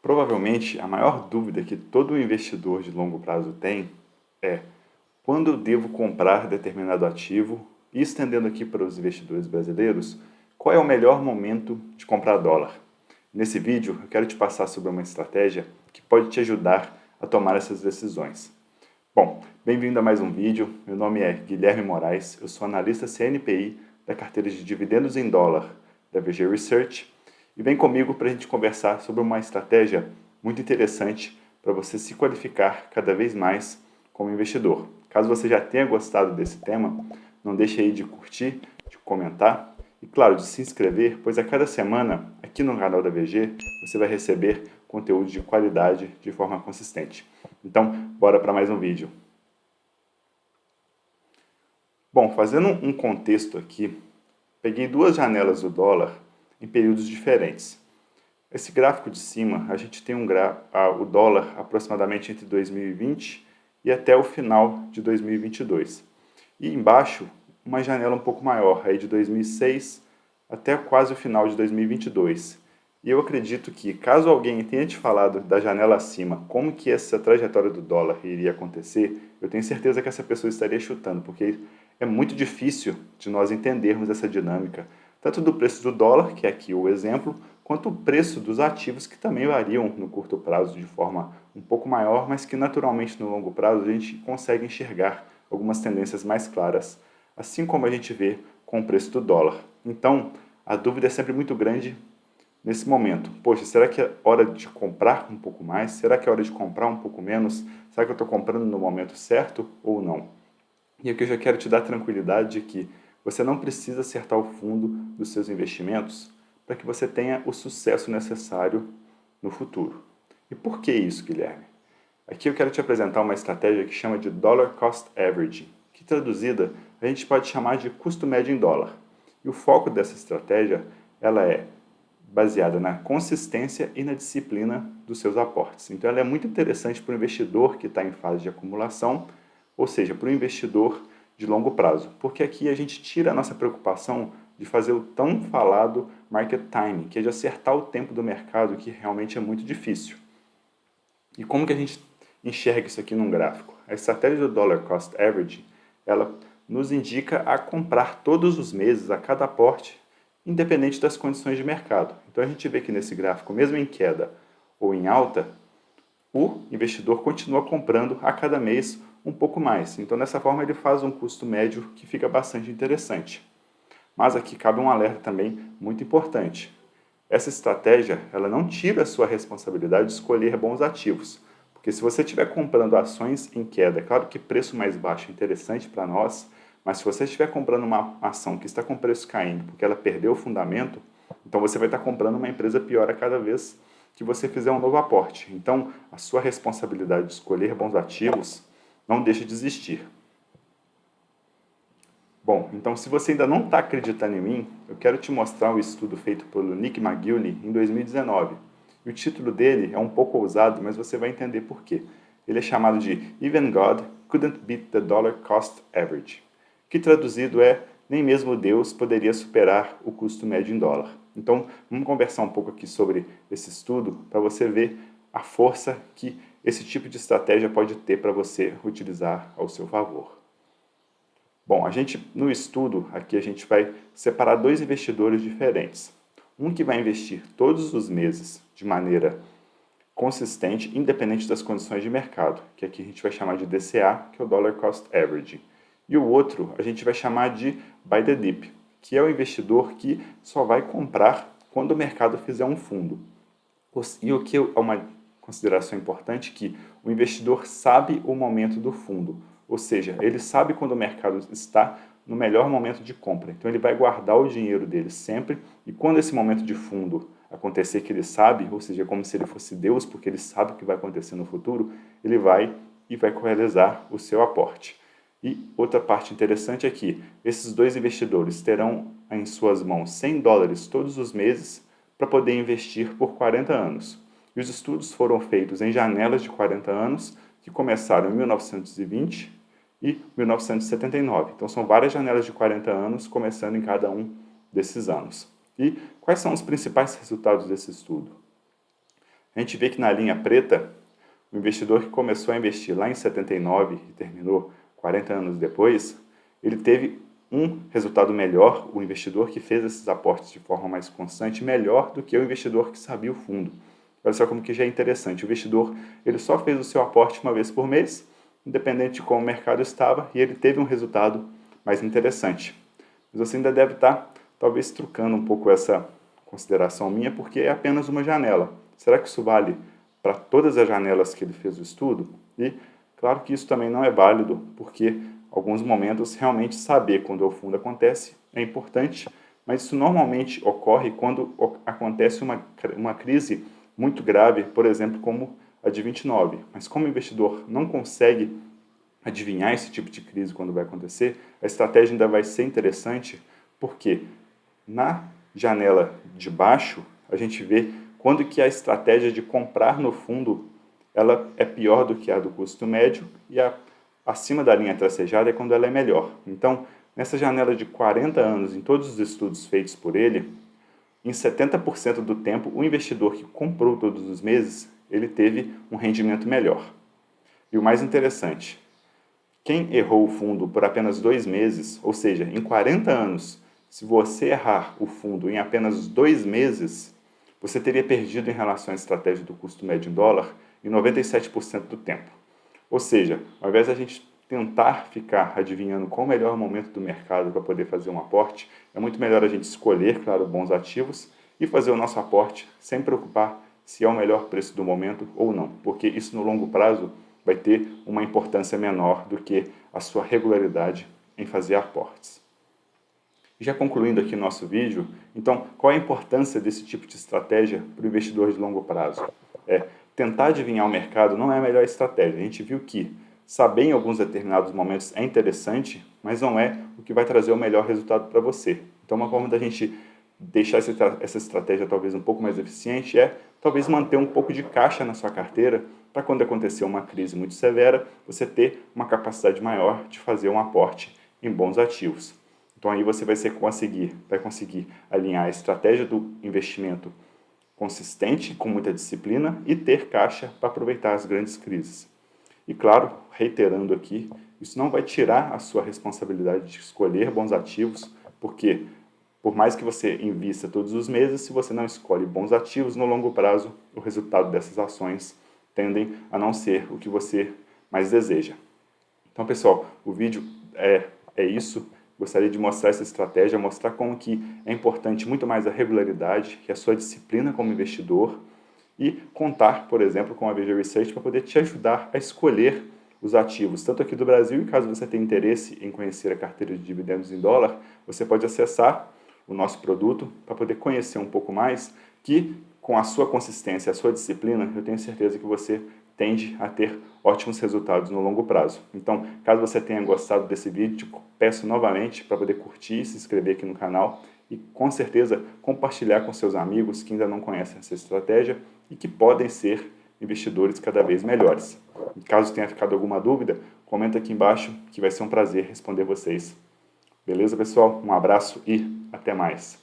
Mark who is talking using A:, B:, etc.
A: Provavelmente, a maior dúvida que todo investidor de longo prazo tem é quando eu devo comprar determinado ativo e estendendo aqui para os investidores brasileiros, qual é o melhor momento de comprar dólar? Nesse vídeo, eu quero te passar sobre uma estratégia que pode te ajudar a tomar essas decisões. Bom, bem-vindo a mais um vídeo. Meu nome é Guilherme Moraes, eu sou analista CNPI da carteira de dividendos em dólar da VG Research e vem comigo para a gente conversar sobre uma estratégia muito interessante para você se qualificar cada vez mais como investidor. Caso você já tenha gostado desse tema, não deixe aí de curtir, de comentar e, claro, de se inscrever, pois a cada semana, aqui no canal da VG, você vai receber conteúdo de qualidade de forma consistente. Então, bora para mais um vídeo. Bom, fazendo um contexto aqui, peguei duas janelas do dólar em períodos diferentes. Esse gráfico de cima, a gente tem o dólar aproximadamente entre 2020 e até o final de 2022. E embaixo, uma janela um pouco maior, aí de 2006 até quase o final de 2022. E eu acredito que, caso alguém tenha te falado da janela acima, como que essa trajetória do dólar iria acontecer, eu tenho certeza que essa pessoa estaria chutando, porque é muito difícil de nós entendermos essa dinâmica, tanto do preço do dólar, que é aqui o exemplo, quanto o preço dos ativos, que também variam no curto prazo de forma um pouco maior, mas que naturalmente no longo prazo a gente consegue enxergar algumas tendências mais claras, assim como a gente vê com o preço do dólar. Então, a dúvida é sempre muito grande nesse momento. Poxa, será que é hora de comprar um pouco mais? Será que é hora de comprar um pouco menos? Será que eu estou comprando no momento certo ou não? E aqui eu já quero te dar tranquilidade de que você não precisa acertar o fundo dos seus investimentos para que você tenha o sucesso necessário no futuro. E por que isso, Guilherme? Aqui eu quero te apresentar uma estratégia que chama de Dollar Cost Averaging, que traduzida a gente pode chamar de custo médio em dólar. E o foco dessa estratégia ela é baseada na consistência e na disciplina dos seus aportes. Então ela é muito interessante para o investidor que está em fase de acumulação, ou seja, para o investidor de longo prazo, porque aqui a gente tira a nossa preocupação de fazer o tão falado market timing, que é de acertar o tempo do mercado, que realmente é muito difícil. E como que a gente enxerga isso aqui num gráfico? A estratégia do Dollar Cost Average, ela nos indica a comprar todos os meses, a cada aporte, independente das condições de mercado. Então a gente vê que nesse gráfico, mesmo em queda ou em alta, o investidor continua comprando a cada mês um pouco mais. Então dessa forma ele faz um custo médio que fica bastante interessante. Mas aqui cabe um alerta também muito importante. Essa estratégia, ela não tira a sua responsabilidade de escolher bons ativos, porque se você estiver comprando ações em queda, é claro que preço mais baixo é interessante para nós, mas se você estiver comprando uma ação que está com preço caindo porque ela perdeu o fundamento, então você vai estar comprando uma empresa pior a cada vez que você fizer um novo aporte. Então, a sua responsabilidade de escolher bons ativos não deixe de existir. Bom, então se você ainda não está acreditando em mim, eu quero te mostrar um estudo feito pelo Nick McGilley em 2019. E o título dele é um pouco ousado, mas você vai entender por quê. Ele é chamado de Even God Couldn't Beat the Dollar Cost Average, que traduzido é nem mesmo Deus poderia superar o custo médio em dólar. Então, vamos conversar um pouco aqui sobre esse estudo para você ver a força que esse tipo de estratégia pode ter para você utilizar ao seu favor. Bom, no estudo aqui a gente vai separar dois investidores diferentes. Um que vai investir todos os meses de maneira consistente, independente das condições de mercado, que aqui a gente vai chamar de DCA, que é o Dollar Cost Averaging. E o outro a gente vai chamar de Buy the Dip, que é o investidor que só vai comprar quando o mercado fizer um fundo. E o que é uma consideração importante que o investidor sabe o momento do fundo, ou seja, ele sabe quando o mercado está no melhor momento de compra. Então ele vai guardar o dinheiro dele sempre e quando esse momento de fundo acontecer que ele sabe, ou seja, como se ele fosse Deus, porque ele sabe o que vai acontecer no futuro, ele vai e vai realizar o seu aporte. E outra parte interessante é que esses dois investidores terão em suas mãos $100 todos os meses para poder investir por 40 anos. E os estudos foram feitos em janelas de 40 anos, que começaram em 1920 e 1979. Então, são várias janelas de 40 anos, começando em cada um desses anos. E quais são os principais resultados desse estudo? A gente vê que na linha preta, o investidor que começou a investir lá em 79 e terminou 40 anos depois, ele teve um resultado melhor, o investidor que fez esses aportes de forma mais constante, melhor do que o investidor que sabia o fundo. Olha só como que já é interessante. O investidor ele só fez o seu aporte uma vez por mês, independente de como o mercado estava, e ele teve um resultado mais interessante. Mas você ainda deve estar, talvez, trucando um pouco essa consideração minha, porque é apenas uma janela. Será que isso vale para todas as janelas que ele fez o estudo? E claro que isso também não é válido, porque alguns momentos realmente saber quando o fundo acontece é importante, mas isso normalmente ocorre quando acontece uma crise muito grave, por exemplo, como a de 29. Mas como o investidor não consegue adivinhar esse tipo de crise quando vai acontecer, a estratégia ainda vai ser interessante, porque na janela de baixo, a gente vê quando que a estratégia de comprar no fundo ela é pior do que a do custo médio e acima da linha tracejada é quando ela é melhor. Então, nessa janela de 40 anos, em todos os estudos feitos por ele, em 70% do tempo, o investidor que comprou todos os meses, ele teve um rendimento melhor. E o mais interessante, quem errou o fundo por apenas 2 meses, ou seja, em 40 anos, se você errar o fundo em apenas 2 meses, você teria perdido em relação à estratégia do custo médio em dólar em 97% do tempo. Ou seja, ao invés de a gente tentar ficar adivinhando qual o melhor momento do mercado para poder fazer um aporte, é muito melhor a gente escolher, claro, bons ativos e fazer o nosso aporte sem preocupar se é o melhor preço do momento ou não, porque isso no longo prazo vai ter uma importância menor do que a sua regularidade em fazer aportes. Já concluindo aqui nosso vídeo, então, qual é a importância desse tipo de estratégia para o investidor de longo prazo? Tentar adivinhar o mercado não é a melhor estratégia. A gente viu que saber em alguns determinados momentos é interessante, mas não é o que vai trazer o melhor resultado para você. Então, uma forma da gente deixar essa estratégia talvez um pouco mais eficiente é talvez manter um pouco de caixa na sua carteira para quando acontecer uma crise muito severa, você ter uma capacidade maior de fazer um aporte em bons ativos. Então aí você vai conseguir alinhar a estratégia do investimento consistente, com muita disciplina e ter caixa para aproveitar as grandes crises. E claro, reiterando aqui, isso não vai tirar a sua responsabilidade de escolher bons ativos, porque por mais que você invista todos os meses, se você não escolhe bons ativos, no longo prazo, o resultado dessas ações tendem a não ser o que você mais deseja. Então, pessoal, o vídeo é isso. Gostaria de mostrar essa estratégia, mostrar como que é importante muito mais a regularidade, que é a sua disciplina como investidor e contar, por exemplo, com a VG Research para poder te ajudar a escolher os ativos, tanto aqui do Brasil, e caso você tenha interesse em conhecer a carteira de dividendos em dólar, você pode acessar o nosso produto para poder conhecer um pouco mais, que com a sua consistência, a sua disciplina, eu tenho certeza que você tende a ter ótimos resultados no longo prazo. Então, caso você tenha gostado desse vídeo, peço novamente para poder curtir, se inscrever aqui no canal e, com certeza, compartilhar com seus amigos que ainda não conhecem essa estratégia e que podem ser investidores cada vez melhores. E caso tenha ficado alguma dúvida, comenta aqui embaixo que vai ser um prazer responder vocês. Beleza, pessoal? Um abraço e até mais.